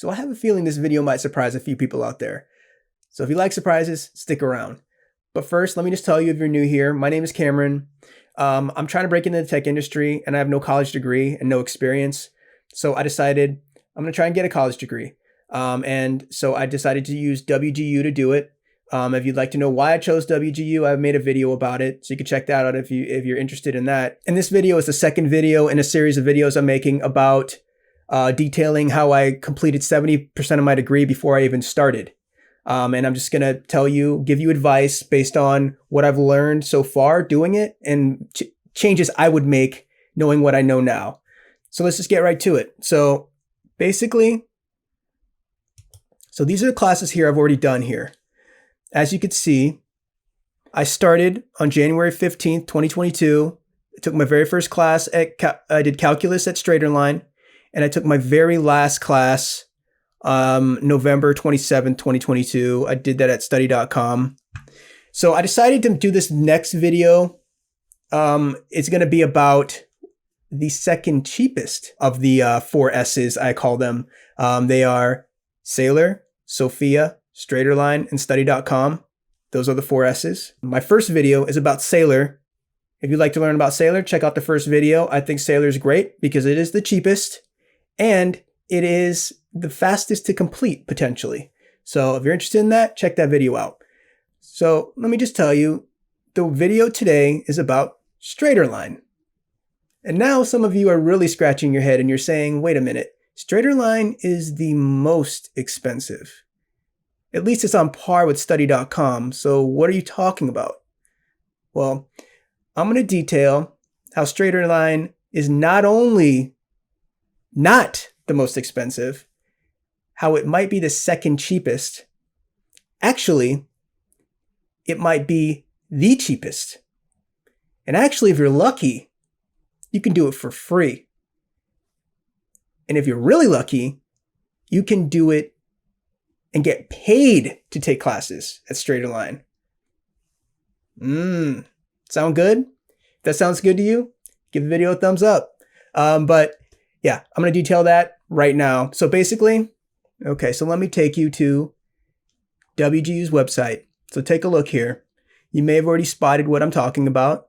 So I have a feeling this video might surprise a few people out there. So if you like surprises, stick around. But first, let me just tell you if you're new here, my name is Cameron. I'm trying to break into the tech industry and I have no college degree and no experience. So I decided I'm going to try and get a college degree. And so I decided to use WGU to do it. If you'd like to know why I chose WGU, I've made a video about it. So you can check that out if you're interested in that. And this video is the second video in a series of videos I'm making about detailing how I completed 70% of my degree before I even started. And I'm just going to give you advice based on what I've learned so far doing it and changes I would make knowing what I know now. So let's just get right to it. So basically, these are the classes here I've already done here. As you can see, I started on January 15th, 2022. I took my very first class I did calculus at StraighterLine, and I took my very last class November 27th, 2022. I did that at study.com. So I decided to do this next video. It's going to be about the second cheapest of the 4 S's, I call them. They are Saylor, Sophia, StraighterLine, and study.com. Those are the 4 S's. My first video is about Saylor. If you'd like to learn about Saylor, check out the first video. I think Saylor is great because it is the cheapest and it is the fastest to complete potentially. So if you're interested in that, check that video out. So let me just tell you, the video today is about StraighterLine. And now some of you are really scratching your head and you're saying, wait a minute, StraighterLine is the most expensive. At least it's on par with study.com. So what are you talking about? Well, I'm going to detail how StraighterLine is not only not the most expensive, how it might be the second cheapest. Actually, it might be the cheapest. And actually, if you're lucky, you can do it for free. And if you're really lucky, you can do it and get paid to take classes at StraighterLine. Sound good? If that sounds good to you, give the video a thumbs up. But yeah, I'm going to detail that right now. So basically, okay, so let me take you to WGU's website. So take a look here. You may have already spotted what I'm talking about.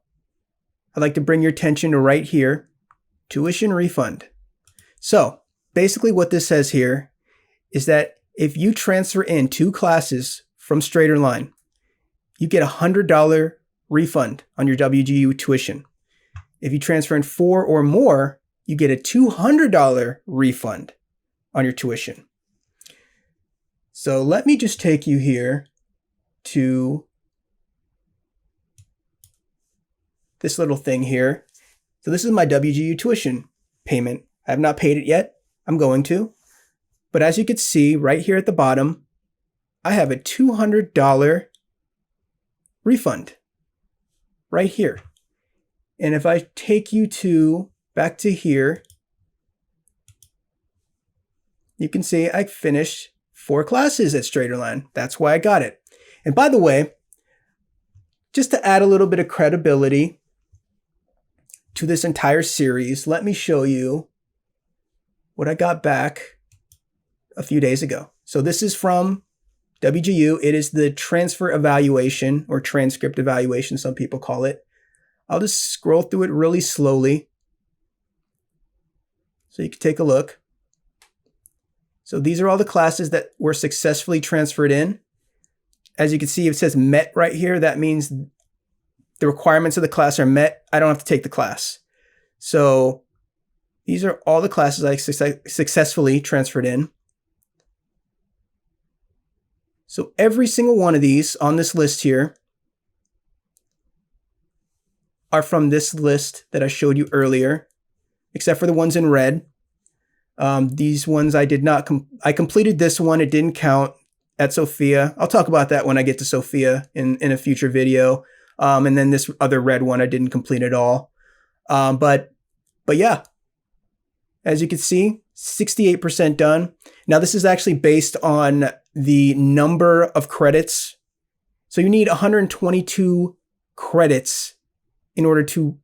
I'd like to bring your attention to right here, tuition refund. So basically what this says here is that if you transfer in 2 classes from StraighterLine, you get a $100 refund on your WGU tuition. If you transfer in 4 or more, you get a $200 refund on your tuition. So let me just take you here to this little thing here. So this is my WGU tuition payment. I have not paid it yet. I'm going to. But as you can see right here at the bottom, I have a $200 refund right here. And if I take you back to here, you can see I finished 4 classes at StraighterLine. That's why I got it. And by the way, just to add a little bit of credibility to this entire series, let me show you what I got back a few days ago. So this is from WGU. It is the transfer evaluation or transcript evaluation, some people call it. I'll just scroll through it really slowly so you can take a look. So these are all the classes that were successfully transferred in. As you can see, it says met right here. That means the requirements of the class are met. I don't have to take the class. So these are all the classes I successfully transferred in. So every single one of these on this list here are from this list that I showed you earlier, except for the ones in red. These ones I did not, I completed this one. It didn't count at Sophia. I'll talk about that when I get to Sophia in a future video. And then this other red one I didn't complete at all. But yeah, as you can see, 68% done. Now this is actually based on the number of credits. So you need 122 credits in order to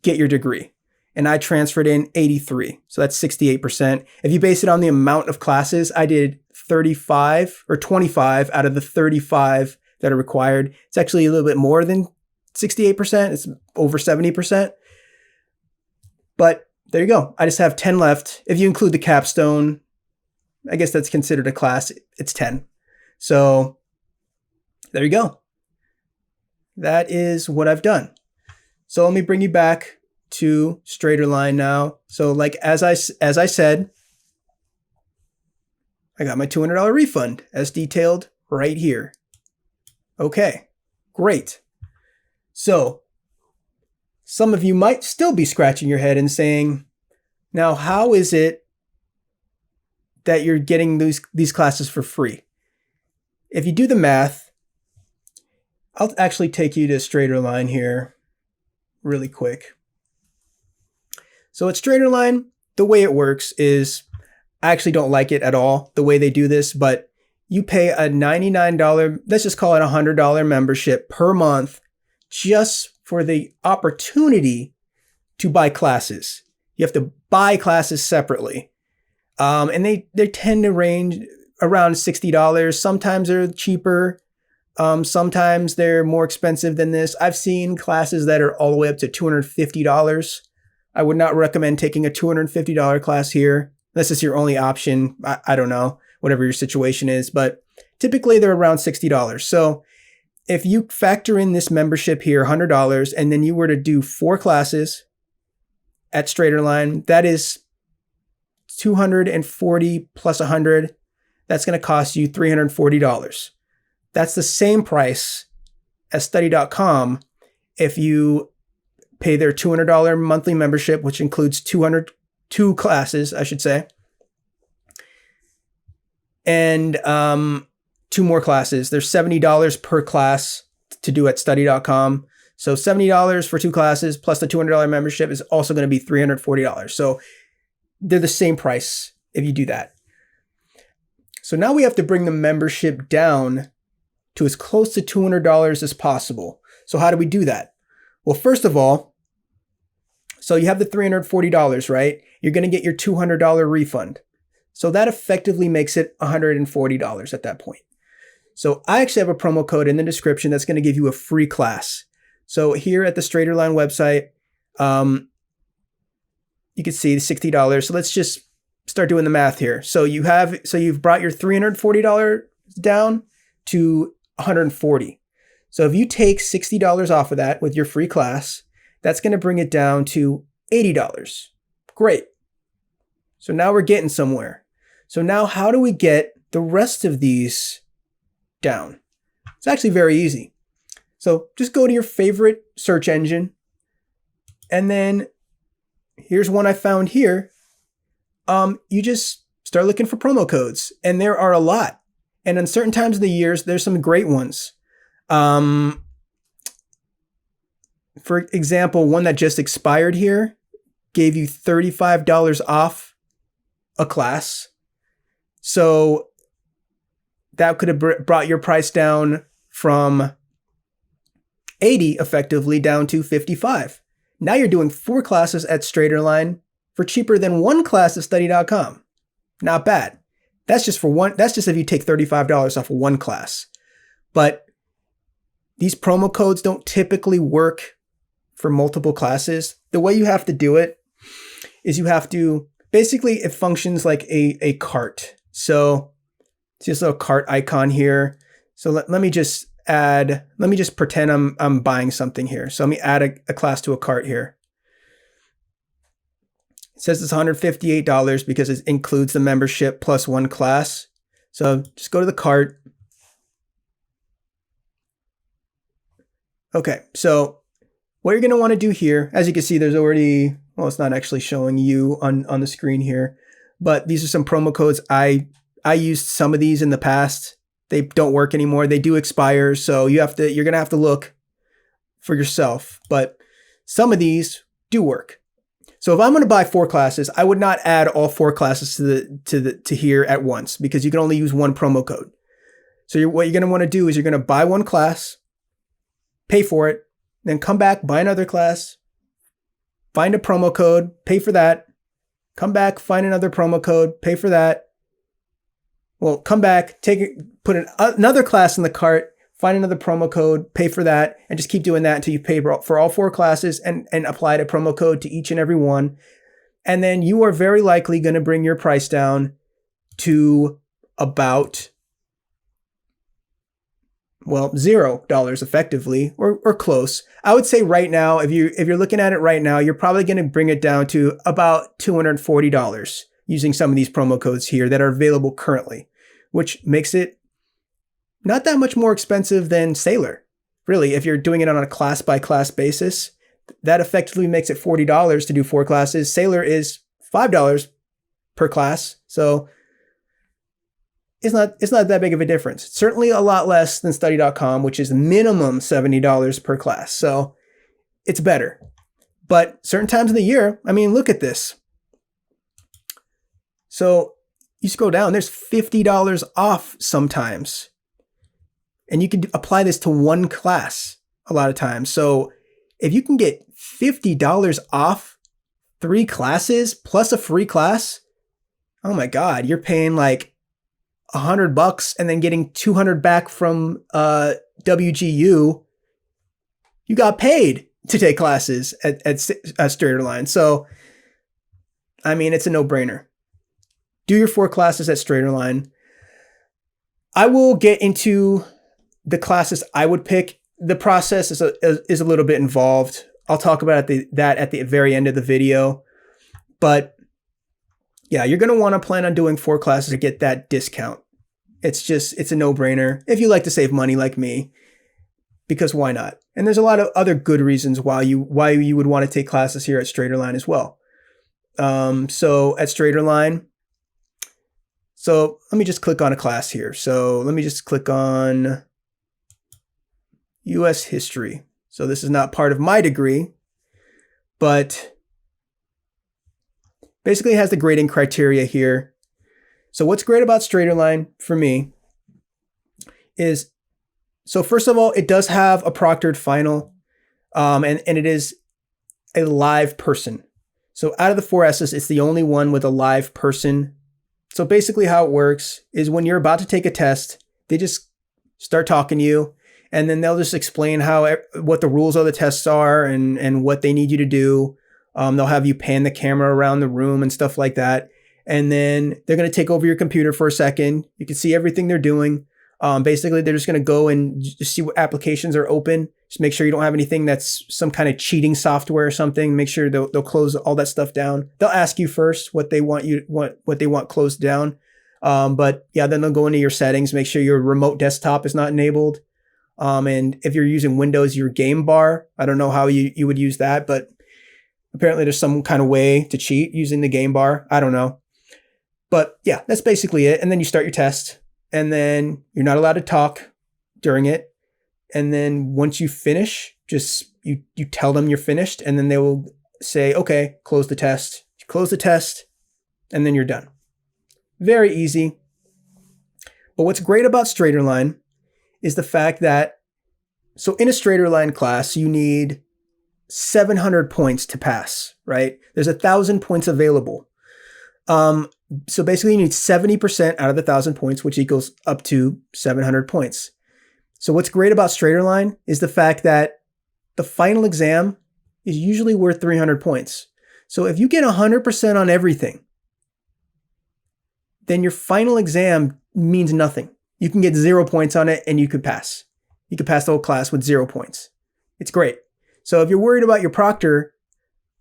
get your degree. and I transferred in 83. So that's 68%. If you base it on the amount of classes, I did 35 or 25 out of the 35 that are required. It's actually a little bit more than 68%. It's over 70%. But there you go. I just have 10 left. If you include the capstone, I guess that's considered a class. It's 10. So there you go. That is what I've done. So let me bring you back to StraighterLine now. So like as I said, I got my $200 refund as detailed right here. Okay, great. So some of you might still be scratching your head and saying, now how is it that you're getting these classes for free? If you do the math, I'll actually take you to StraighterLine here really quick. So at StraighterLine, the way it works is, I actually don't like it at all, the way they do this, but you pay a $99, let's just call it a $100 membership per month just for the opportunity to buy classes. You have to buy classes separately. And they tend to range around $60. Sometimes they're cheaper. Sometimes they're more expensive than this. I've seen classes that are all the way up to $250. I would not recommend taking a $250 class here, unless it's your only option. I don't know, whatever your situation is, but typically they're around $60. So if you factor in this membership here, $100, and then you were to do 4 classes at StraighterLine, that is $240 plus $100. That's going to cost you $340. That's the same price as study.com if you pay their $200 monthly membership, which includes 202 classes, I should say, and 2 more classes. There's $70 per class to do at study.com. So $70 for 2 classes plus the $200 membership is also going to be $340. So they're the same price if you do that. So now we have to bring the membership down to as close to $200 as possible. So how do we do that? Well, first of all, so you have the $340, right? You're going to get your $200 refund. So that effectively makes it $140 at that point. So I actually have a promo code in the description that's going to give you a free class. So here at the StraighterLine website, you can see the $60. So let's just start doing the math here. So you've brought your $340 down to $140. So if you take $60 off of that with your free class, that's going to bring it down to $80. Great. So now we're getting somewhere. So now how do we get the rest of these down? It's actually very easy. So just go to your favorite search engine, and then here's one I found here. You just start looking for promo codes, and there are a lot. And in certain times of the years, there's some great ones. For example, one that just expired here gave you $35 off a class. So that could have brought your price down from 80 effectively down to 55. Now you're doing 4 classes at StraighterLine for cheaper than 1 class at study.com. Not bad. That's just for one. That's just if you take $35 off of 1 class. But these promo codes don't typically work for multiple classes. The way you have to do it is you have to, basically it functions like a cart. So it's just a little cart icon here. So let me just pretend I'm buying something here. So let me add a class to a cart here. It says it's $158 because it includes the membership plus 1 class. So just go to the cart. Okay, so what you're going to want to do here, as you can see, there's already, well, it's not actually showing you on the screen here, but these are some promo codes. I used some of these in the past. They don't work anymore. They do expire. So you're going to have to look for yourself, but some of these do work. So if I'm going to buy 4 classes, I would not add all 4 classes to here at once because you can only use 1 promo code. So what you're going to want to do is you're going to buy 1 class, pay for it, then come back, buy another class, find a promo code, pay for that, come back, find another promo code, pay for that. Well, come back, put another class in the cart, find another promo code, pay for that, and just keep doing that until you pay for all 4 classes and apply a promo code to each and every one. And then you are very likely going to bring your price down to about, well, $0 effectively, or close. I would say right now, if you're looking at it right now, you're probably going to bring it down to about $240 using some of these promo codes here that are available currently, which makes it not that much more expensive than Saylor. Really, if you're doing it on a class-by-class basis, that effectively makes it $40 to do 4 classes. Saylor is $5 per class, so it's not that big of a difference. Certainly a lot less than study.com, which is minimum $70 per class. So it's better. But certain times of the year, I mean, look at this. So you scroll down, there's $50 off sometimes. And you can apply this to 1 class a lot of times. So if you can get $50 off 3 classes plus a free class, oh my God, you're paying like $100 and then getting $200 back from WGU. You got paid to take classes at StraighterLine. So, I mean, it's a no-brainer. Do your 4 classes at StraighterLine. I will get into the classes I would pick. The process is a little bit involved. I'll talk about that at the very end of the video. But yeah, you're going to want to plan on doing 4 classes to get that discount. It's a no-brainer if you like to save money like me, because why not? And there's a lot of other good reasons why you would want to take classes here at StraighterLine as well. So at StraighterLine, so let me just click on a class here. So let me just click on U.S. History. So this is not part of my degree, but basically it has the grading criteria here. So what's great about StraighterLine for me is, so first of all, it does have a proctored final, and it is a live person. So out of the 4 S's, it's the only one with a live person. So basically how it works is when you're about to take a test, they just start talking to you, and then they'll just explain what the rules of the tests are and what they need you to do. They'll have you pan the camera around the room and stuff like that. And then they're going to take over your computer for a second. You can see everything they're doing. Basically, they're just going to go and just see what applications are open. Just make sure you don't have anything that's some kind of cheating software or something. Make sure they'll close all that stuff down. They'll ask you first what they want closed down. But yeah, then they'll go into your settings, make sure your remote desktop is not enabled. And if you're using Windows, your game bar, I don't know how you would use that, but apparently there's some kind of way to cheat using the game bar. I don't know. But yeah, that's basically it. And then you start your test, and then you're not allowed to talk during it. And then once you finish, just you tell them you're finished, and then they will say, okay, close the test. You close the test, and then you're done. Very easy. But what's great about StraighterLine is the fact that, so in a StraighterLine class, you need 700 points to pass, right? There's 1,000 points available. So basically you need 70% out of the 1,000 points, which equals up to 700 points. So what's great about StraighterLine is the fact that the final exam is usually worth 300 points. So if you get 100% on everything, then your final exam means nothing. You can get 0 points on it and you could pass. You could pass the whole class with 0 points. It's great. So if you're worried about your proctor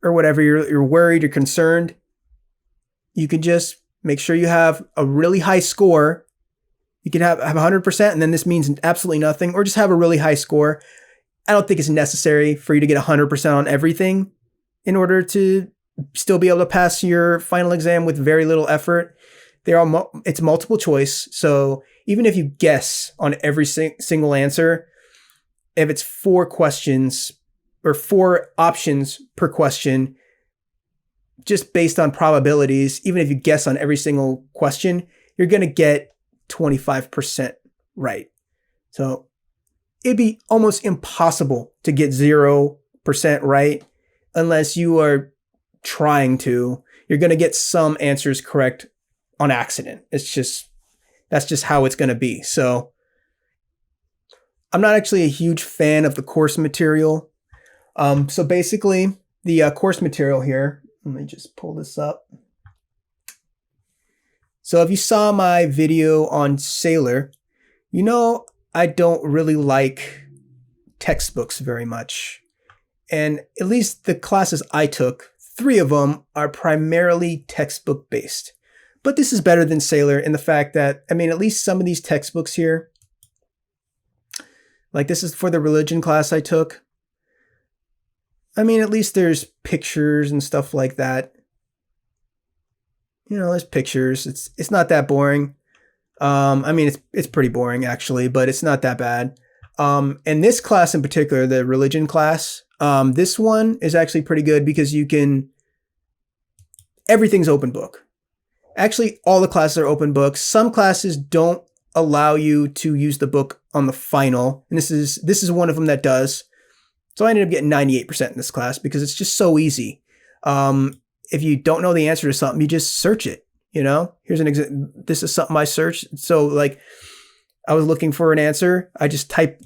or whatever, you're worried, you're concerned, you can just make sure you have a really high score. You can have 100%, and then this means absolutely nothing, or just have a really high score. I don't think it's necessary for you to get 100% on everything in order to still be able to pass your final exam with very little effort. It's multiple choice. So even if you guess on every single answer, if it's 4 questions or 4 options per question, just based on probabilities, even if you guess on every single question, you're going to get 25% right. So it'd be almost impossible to get 0% right unless you are trying to, you're going to get some answers correct on accident. That's just how it's going to be. So I'm not actually a huge fan of the course material. So basically the course material here, let me just pull this up. So if you saw my video on Saylor, you know I don't really like textbooks very much. And at least the classes I took, 3 of them are primarily textbook based. But this is better than Saylor in the fact that, I mean, at least some of these textbooks here, like this is for the religion class I took. I mean, at least there's pictures and stuff like that. You know, there's pictures. It's not that boring. I mean, it's pretty boring actually, but it's not that bad. And this class in particular, the religion class, this one is actually pretty good because everything's open book. Actually, all the classes are open books. Some classes don't allow you to use the book on the final. And this is one of them that does. So I ended up getting 98% in this class because it's just so easy. If you don't know the answer to something, you just search it, you know? Here's an example. This is something I searched. So like I was looking for an answer. I just type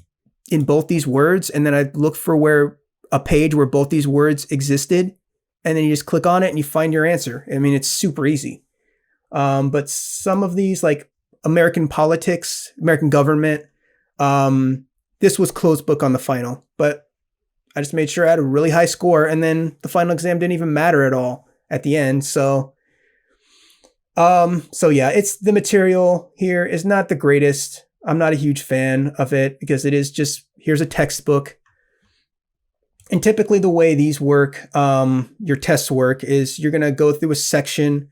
in both these words and then I look for a page where both these words existed. And then you just click on it and you find your answer. I mean, it's super easy. But some of these like American politics, American government, this was closed book on the final, but I just made sure I had a really high score and then the final exam didn't even matter at all at the end. So yeah, it's the material here is not the greatest. I'm not a huge fan of it because it is just, here's a textbook. And typically the way these work, your tests work is you're going to go through a section.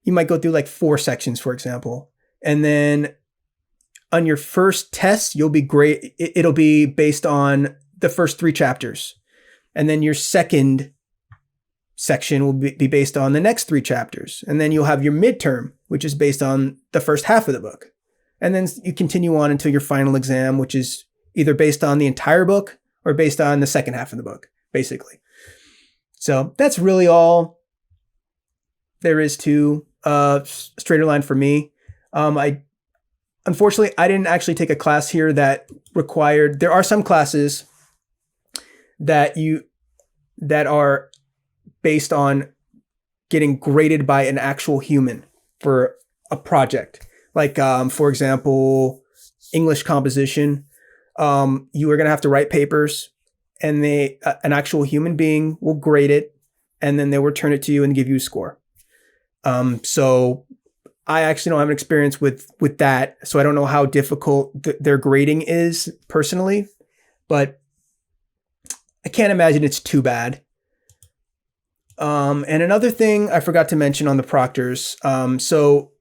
You might go through like 4 sections, for example. And then on your first test, you'll be great. It'll be based on the first 3 chapters. And then your second section will be based on the next 3 chapters. And then you'll have your midterm, which is based on the first half of the book. And then you continue on until your final exam, which is either based on the entire book or based on the second half of the book, basically. So that's really all there is to StraighterLine for me. Unfortunately, I didn't actually take a class here that required, there are some classes that are based on getting graded by an actual human for a project. Like, for example, English composition, you are going to have to write papers and an actual human being will grade it and then they will return it to you and give you a score. So I actually don't have an experience with that. So I don't know how difficult their grading is personally, but I can't imagine it's too bad. And another thing I forgot to mention on the proctors. So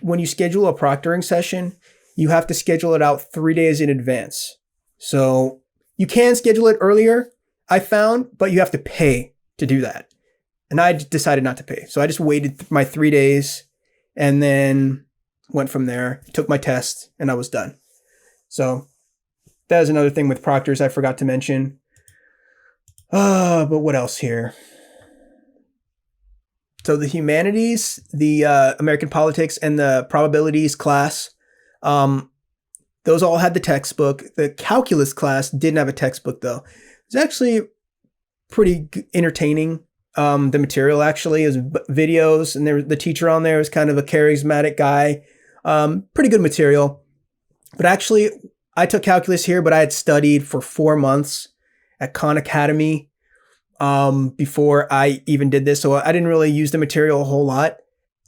when you schedule a proctoring session, you have to schedule it out 3 days in advance. So you can schedule it earlier, I found, but you have to pay to do that. And I decided not to pay. So I just waited my 3 days and then went from there, took my test, and I was done. So that is another thing with proctors I forgot to mention. But what else here? So the humanities, the American politics, and the probabilities class, those all had the textbook. The calculus class didn't have a textbook, though. It was actually pretty entertaining. The material actually is videos, and the teacher on there is kind of a charismatic guy. Pretty good material. But actually, I took calculus here, but I had studied for 4 months at Khan Academy before I even did this. So I didn't really use the material a whole lot.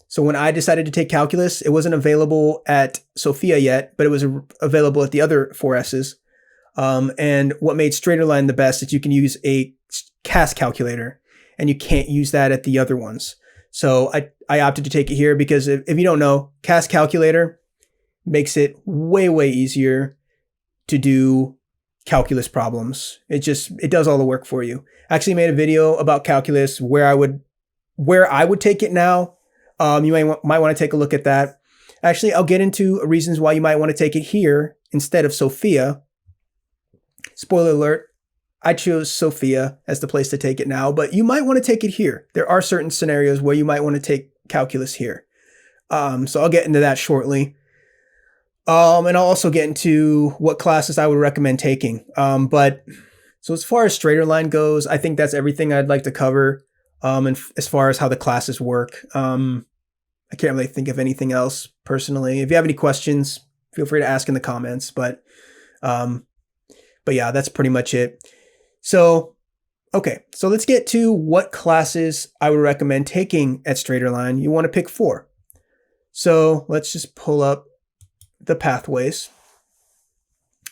So when I decided to take calculus, it wasn't available at Sophia yet, but it was available at the other 4S's. And what made StraighterLine the best is you can use a CAS calculator, and you can't use that at the other ones. So I opted to take it here because if you don't know, CAS calculator makes it way, way easier to do calculus problems. It does all the work for you. I actually made a video about calculus where I would take it now. You might want to take a look at that. Actually, I'll get into reasons why you might want to take it here instead of Sophia. Spoiler alert, I chose Sophia as the place to take it now, but you might want to take it here. There are certain scenarios where you might want to take calculus here. So I'll get into that shortly. And I'll also get into what classes I would recommend taking. But so as far as StraighterLine goes, I think that's everything I'd like to cover. And as far as how the classes work, I can't really think of anything else personally. If you have any questions, feel free to ask in the comments. But yeah, that's pretty much it. So, okay, so let's get to what classes I would recommend taking at StraighterLine. You want to pick 4. So let's just pull up the pathways.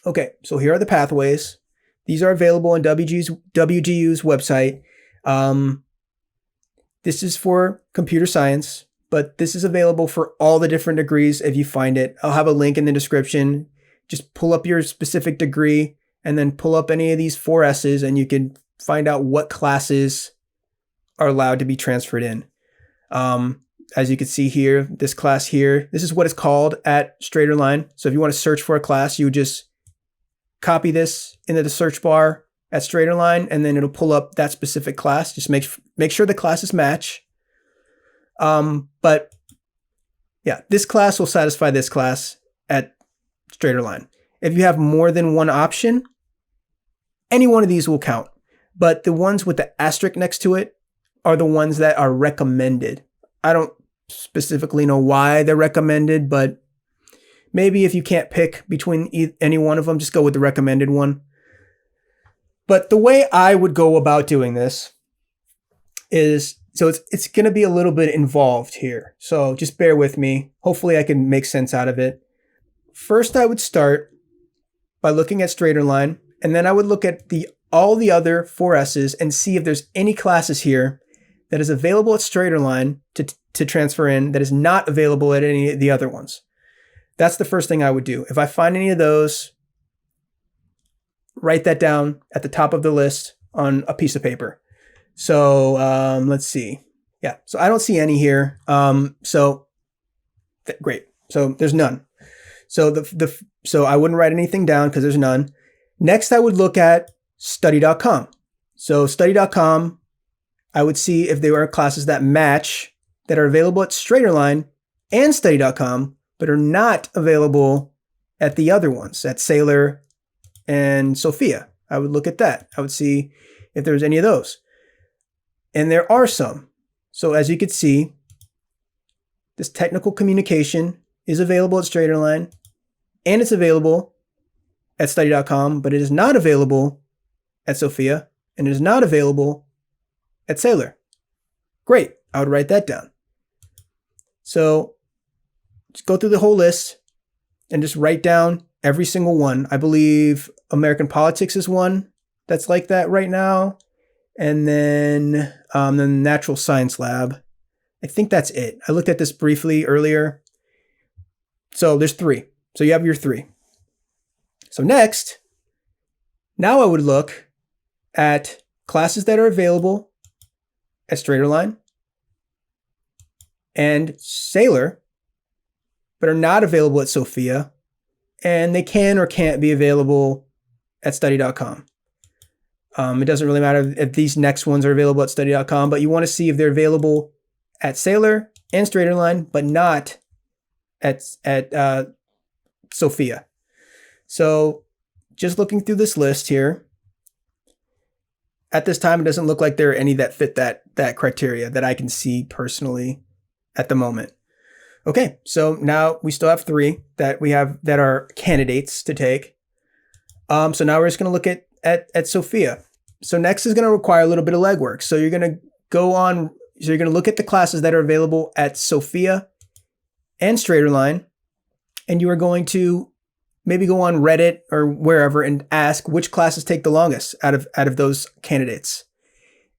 Okay, so here are the pathways. These are available on WGU's website. This is for computer science, but this is available for all the different degrees if you find it. I'll have a link in the description. Just pull up your specific degree and then pull up any of these 4 S's and you can find out what classes are allowed to be transferred in. As you can see here, this class here, this is what it's called at StraighterLine. So if you want to search for a class, you would just copy this into the search bar at StraighterLine, and then it'll pull up that specific class. Just make sure the classes match. But yeah, this class will satisfy this class at StraighterLine. If you have more than one option, any one of these will count. But the ones with the asterisk next to it are the ones that are recommended. I don't specifically know why they're recommended, but maybe if you can't pick between any one of them, just go with the recommended one. But the way I would go about doing this is, so it's going to be a little bit involved here. So just bear with me. Hopefully I can make sense out of it. First, I would start by looking at StraighterLine, and then I would look at all the other 4 S's and see if there's any classes here that is available at StraighterLine to transfer in that is not available at any of the other ones. That's the first thing I would do. If I find any of those, write that down at the top of the list on a piece of paper. So let's see. Yeah, so I don't see any here. Great. So there's none. So so I wouldn't write anything down because there's none. Next, I would look at study.com. So study.com, I would see if there are classes that match that are available at StraighterLine and study.com, but are not available at the other ones, at Saylor and Sophia. I would look at that. I would see if there's any of those. And there are some. So as you can see, this technical communication is available at StraighterLine and it's available at study.com, but it is not available at Sophia and it is not available at Saylor. Great. I would write that down. So just go through the whole list and just write down every single one. I believe American Politics is one that's like that right now. And then the Natural Science Lab. I think that's it. I looked at this briefly earlier. So there's 3. So you have your 3. So next, now I would look at classes that are available at StraighterLine and Saylor, but are not available at Sophia, and they can or can't be available at study.com. It doesn't really matter if these next ones are available at study.com, but you want to see if they're available at Saylor and StraighterLine, but not at Sophia. So just looking through this list here, at this time, it doesn't look like there are any that fit that criteria that I can see personally at the moment. Okay, so now we still have 3 that we have that are candidates to take. So now we're just going to look at Sophia. So next is going to require a little bit of legwork. So you're going to you're going to look at the classes that are available at Sophia and StraighterLine, and you are going to maybe go on Reddit or wherever and ask which classes take the longest out of those candidates.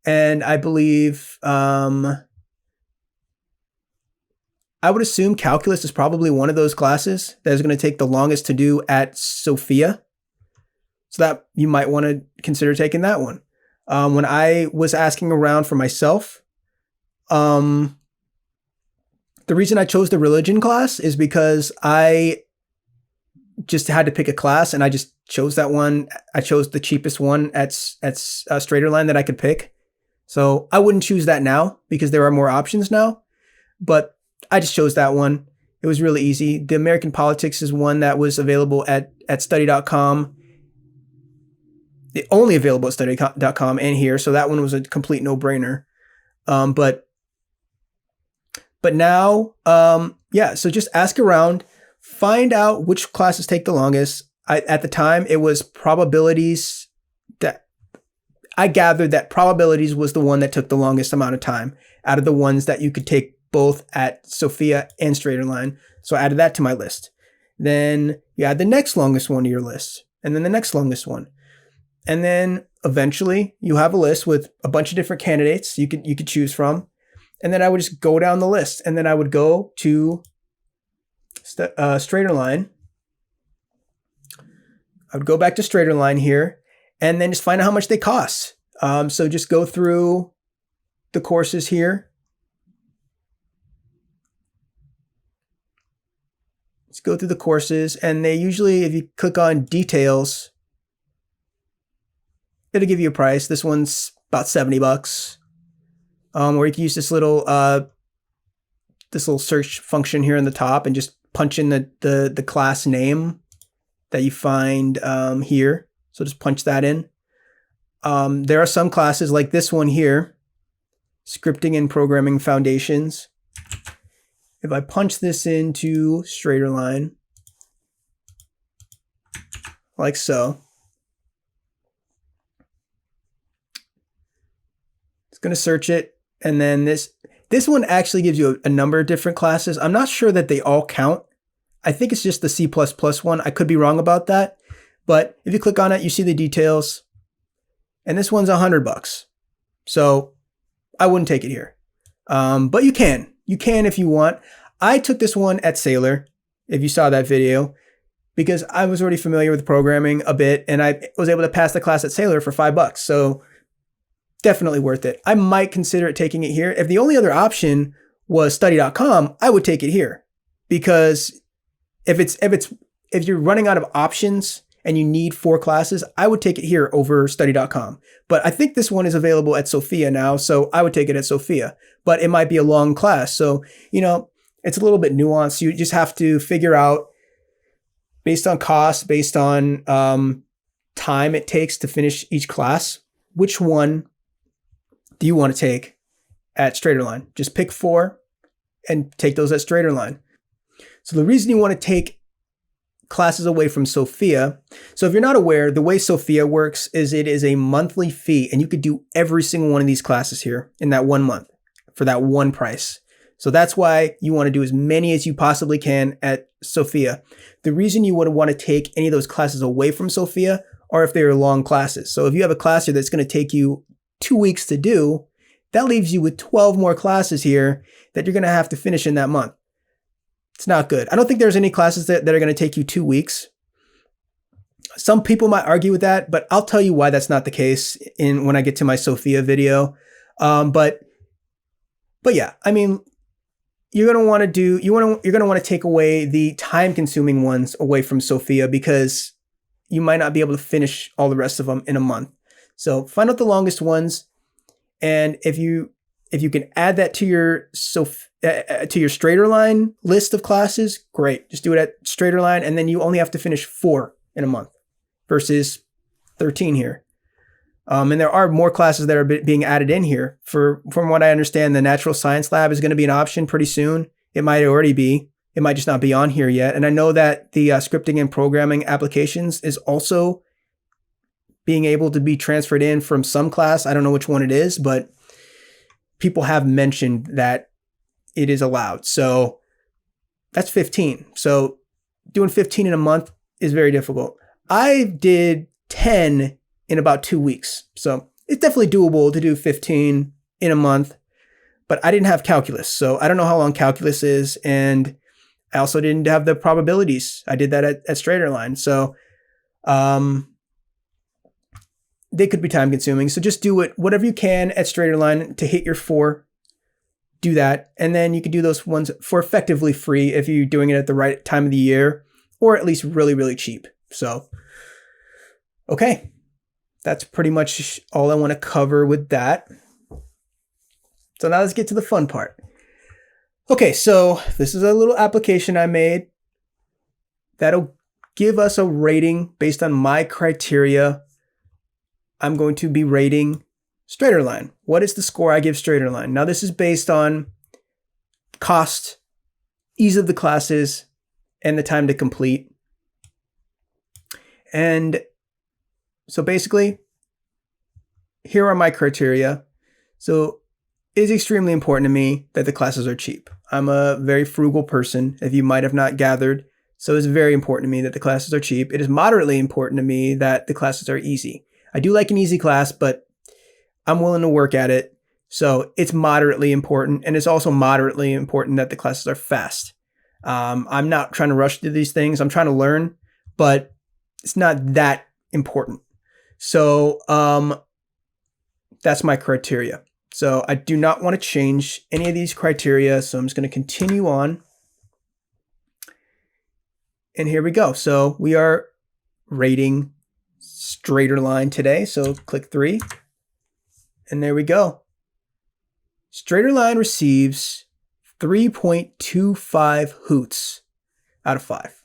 And I believe I would assume calculus is probably one of those classes that is going to take the longest to do at Sophia. So that you might want to consider taking that one. When I was asking around for myself, the reason I chose the religion class is because I just had to pick a class and I just chose that one. I chose the cheapest one at StraighterLine that I could pick. So I wouldn't choose that now because there are more options now, but I just chose that one. It was really easy. The American Politics is one that was available at study.com. Only available at study.com and here. So that one was a complete no-brainer. But now, so just ask around, find out which classes take the longest. At the time, it was probabilities. That I gathered that probabilities was the one that took the longest amount of time out of the ones that you could take both at Sophia and StraighterLine. So I added that to my list. Then you add the next longest one to your list, and then the next longest one. And then eventually you have a list with a bunch of different candidates you could choose from. And then I would just go down the list, and then I would go to StraighterLine. I would go back to StraighterLine here and then just find out how much they cost. So just go through the courses here. Let's go through the courses, and they usually, if you click on details, it'll give you a price. This one's about $70. Or you can use this little search function here on the top and just punch in the class name that you find here. So just punch that in. There are some classes like this one here, Scripting and Programming Foundations. If I punch this into StraighterLine, like so, it's going to search it. And then this one actually gives you a number of different classes. I'm not sure that they all count. I think it's just the C++ one. I could be wrong about that. But if you click on it, you see the details. And this one's $100. So I wouldn't take it here. But you can. You can if you want. I took this one at Saylor, if you saw that video, because I was already familiar with programming a bit, and I was able to pass the class at Saylor for $5. So definitely worth it. I might consider it taking it here. If the only other option was study.com, I would take it here, because if you're running out of options and you need 4 classes, I would take it here over study.com. But I think this one is available at Sophia now, so I would take it at Sophia. But it might be a long class, so it's a little bit nuanced. You just have to figure out, based on cost, based on time it takes to finish each class, which one do you want to take at StraighterLine. Just pick 4 and take those at StraighterLine. So the reason you want to take classes away from Sophia, so if you're not aware, the way Sophia works is it is a monthly fee, and you could do every single one of these classes here in that 1 month for that one price. So that's why you want to do as many as you possibly can at Sophia. The reason you would want to take any of those classes away from Sophia are if they are long classes. So if you have a class here that's going to take you 2 weeks to do, that leaves you with 12 more classes here that you're going to have to finish in that month. It's not good. I don't think there's any classes that are going to take you 2 weeks. Some people might argue with that, but I'll tell you why that's not the case when I get to my Sophia video. But yeah, I mean, you're going to want to take away the time-consuming ones away from Sophia, because you might not be able to finish all the rest of them in a month. So find out the longest ones, and if you can add that to your StraighterLine list of classes, great. Just do it at StraighterLine, and then you only have to finish 4 in a month versus 13 here. And there are more classes that are being added in here. From what I understand, the Natural Science Lab is going to be an option pretty soon. It might already be. It might just not be on here yet. And I know that the Scripting and Programming Applications is also being able to be transferred in from some class. I don't know which one it is, but people have mentioned that it is allowed. So that's 15. So doing 15 in a month is very difficult. I did 10 in about 2 weeks. So it's definitely doable to do 15 in a month, but I didn't have calculus. So I don't know how long calculus is. And I also didn't have the probabilities. I did that at StraighterLine. So they could be time consuming. So just do it whatever you can at StraighterLine to hit your 4. Do that. And then you can do those ones for effectively free if you're doing it at the right time of the year, or at least really, really cheap. So Okay, that's pretty much all I want to cover with that. So now let's get to the fun part. Okay, so this is a little application I made that'll give us a rating based on my criteria. I'm going to be rating StraighterLine. What is the score I give StraighterLine? Now this is based on cost, ease of the classes, and the time to complete. And so basically, here are my criteria. So it is extremely important to me that the classes are cheap. I'm a very frugal person, if you might have not gathered. So it's very important to me that the classes are cheap. It is moderately important to me that the classes are easy. I do like an easy class, but I'm willing to work at it. So it's moderately important. And it's also moderately important that the classes are fast. I'm not trying to rush through these things. I'm trying to learn, but it's not that important. So that's my criteria. So I do not want to change any of these criteria. So I'm just going to continue on. And here we go. So we are rating StraighterLine today. So click 3. And there we go. StraighterLine receives 3.25 hoots out of 5.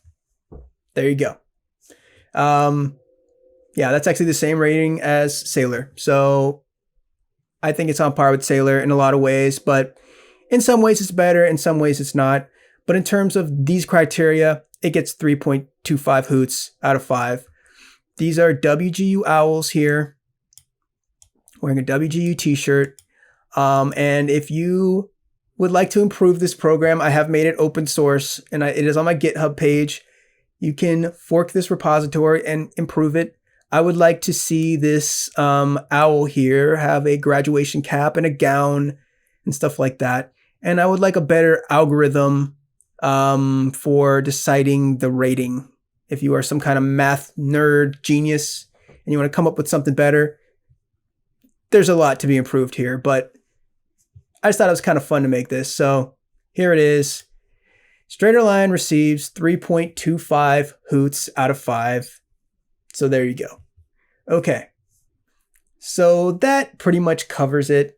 There you go. Yeah, that's actually the same rating as Saylor. So I think it's on par with Saylor in a lot of ways, but in some ways it's better, in some ways it's not. But in terms of these criteria, it gets 3.25 hoots out of 5. These are WGU owls here, wearing a WGU t-shirt. And if you would like to improve this program, I have made it open source and it is on my GitHub page. You can fork this repository and improve it. I would like to see this owl here have a graduation cap and a gown and stuff like that. And I would like a better algorithm for deciding the rating. If you are some kind of math nerd genius and you want to come up with something better, there's a lot to be improved here, but I just thought it was kind of fun to make this. So here it is. StraighterLine receives 3.25 hoots out of 5. So there you go. Okay. So that pretty much covers it.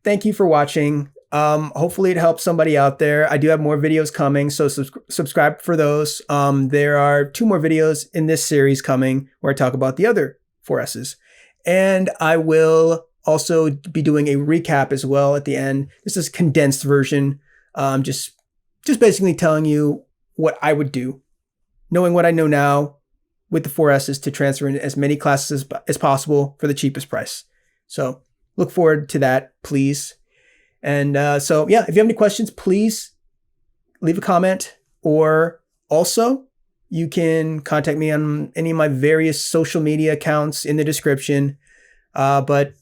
Thank you for watching. Hopefully it helps somebody out there. I do have more videos coming, so subscribe for those. There are 2 more videos in this series coming where I talk about the other 4S's. And I will also be doing a recap as well at the end. This is a condensed version, just basically telling you what I would do, knowing what I know now with the 4S's to transfer in as many classes as possible for the cheapest price. So look forward to that, please. And so, yeah, if you have any questions, please leave a comment, or also you can contact me on any of my various social media accounts in the description. But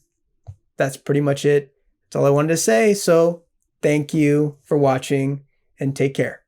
that's pretty much it. That's all I wanted to say. So thank you for watching and take care.